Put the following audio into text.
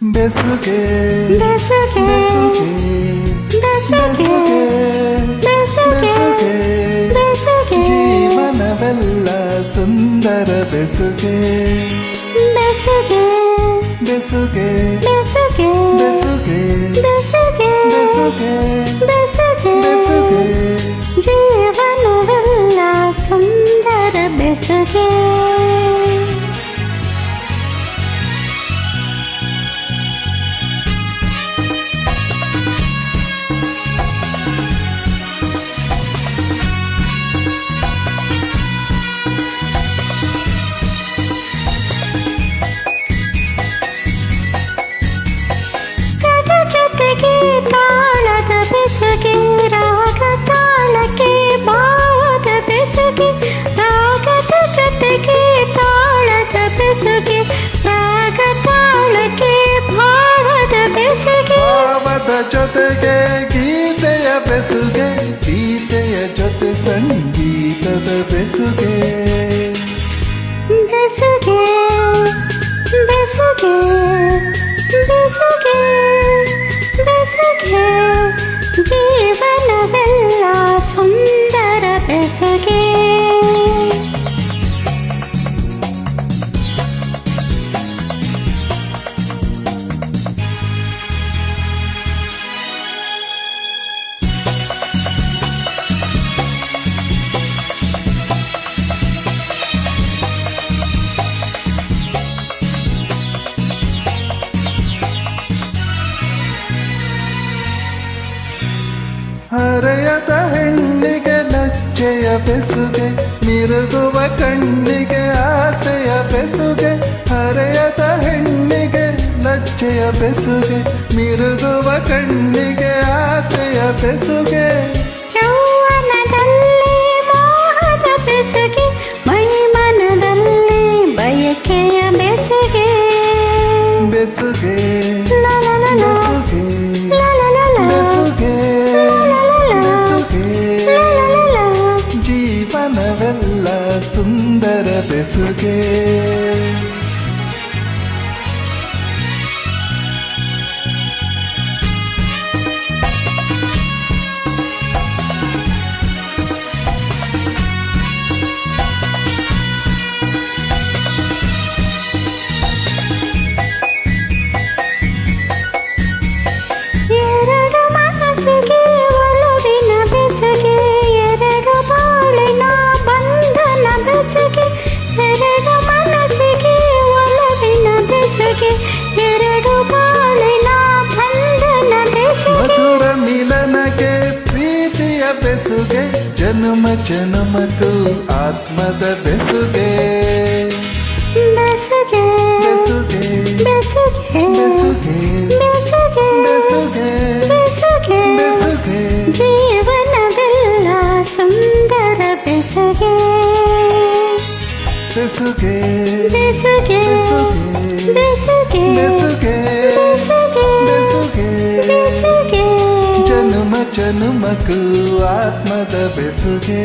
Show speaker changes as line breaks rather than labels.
ಬೆಸುಗೆ
ಬೆಸುಗೆ ಬೆಸುಗೆ ಬೆಸುಗೆ ಬೆಸುಗೆ
ಜೀವನವೆಲ್ಲ ಸುಂದರ ಬೆಸುಗೆ
ಬೆಸುಗೆ
ಬೆಸುಗೆ
ಬೆಸುಗೆ
ಬೆಸುಗೆ
ಬೆಸುಗೆ
ಬೆಸುಗೆ
ಬೆಸುಗೆ
ಬೆಸುಗೆ
ಜೀವನವೆಲ್ಲ ಸುಂದರ ಬೆಸುಗೆ ಜೊತೆಗೆ ತಾಳದ ಬೆಸುಗೆ ರಾಗ ತಾಳಕ್ಕೆ ಭಾವದ ಬೆಸುಗೆ ರಾಗದ ಜೊತೆಗೆ ತಾಳದ ಬೆಸುಗೆ ರಾಗ ತಾಳಕ್ಕೆ ಭಾವದ ಬೆಸುಗೆ
ಭಾವದ ಜೊತೆಗೆ ಗೀತೆಯ ಬೆಸುಗೆ ಗೀತೆಯ ಜೊತೆ ಸಂಗೀತದ ಬೆಸುಗೆ
ಬೆಸುಗೆ ಬೆಸುಗೆ ಬೆಸುಗೆ ಬೆಸುಗೆ ಜೀವನವೆಲ್ಲ ಸುಂದರ ಬೆಸುಗೆ
ಹರೆಯದ ಹೆಣ್ಣಿಗೆ ಲಜ್ಜೆಯ ಬೆಸುಗೆ ಮಿರುಗುವ ಕಣ್ಣಿಗೆ ಆಸೆಯ ಬೆಸುಗೆ ಹರೆಯದ ಹೆಣ್ಣಿಗೆ ಲಜ್ಜೆಯ ಬೆಸುಗೆ ಮಿರುಗುವ ಕಣ್ಣಿಗೆ ಆಸೆಯ ಬೆಸುಗೆ
ಯೌವನದಲ್ಲಿ ಮೋಹದ ಬೆಸುಗೆ ಮೈಮನದಲ್ಲಿ ಬಯಕೆಯ ಬೆಸುಗೆ
ಬೆಸುಗೆ
ಲಲಲಲ,
ಬೆಸುಗೆ
ಲಲಲಲ,
ಬೆಸುಗೆ ಬೆಸುಗೆ
ಲಲಲಲ.
ಜೀವನವೆಲ್ಲ ಸುಂದರ ಬೆಸುಗೆ
ಎರಡು ಮನಸ್ಸಿಗೆ ಒಲವಿನ ಬೆಸುಗೆ ಎರಡು ಬಾಳಿನ ಬಂಧನ ಬೆಸುಗೆ ಎರಡು ಮನಸ್ಸಿಗೆ ಒಲವಿನ ಬೆಸುಗೆ ಎರಡು ಬಾಳಿನ ಬಂಧನ ಬೆಸುಗೆ
ಮಧುರ ಮಿಲನಕ್ಕೆ ಪ್ರೀತಿಯ ಬೆಸುಗೆ ಜನ್ಮ ಜನ್ಮಕ್ಕೂ ಆತ್ಮದ ಬೆಸುಗೆ
ಬೆಸುಗೆ
ಬೆಸುಗೆ
ಬೆಸುಗೆ
ಬೆಸುಗೆ
ಬೆಸುಗೆ
ಬೆಸುಗೆ
ಬೆಸುಗೆ
ಬೆಸುಗೆ
ಜೀವನವೆಲ್ಲ ಸುಂದರ ಬೆಸುಗೆ
ಬೆಸುಗೆ
ಬೆಸುಗೆ ಬೆಸುಗೆ
ಬೆಸುಗೆ
ಬೆಸುಗೆ
ಬೆಸುಗೆ
ಬೆಸುಗೆ
ಜನ್ಮ ಜನ್ಮಕ್ಕೂ ಆತ್ಮದ ಬೆಸುಗೆ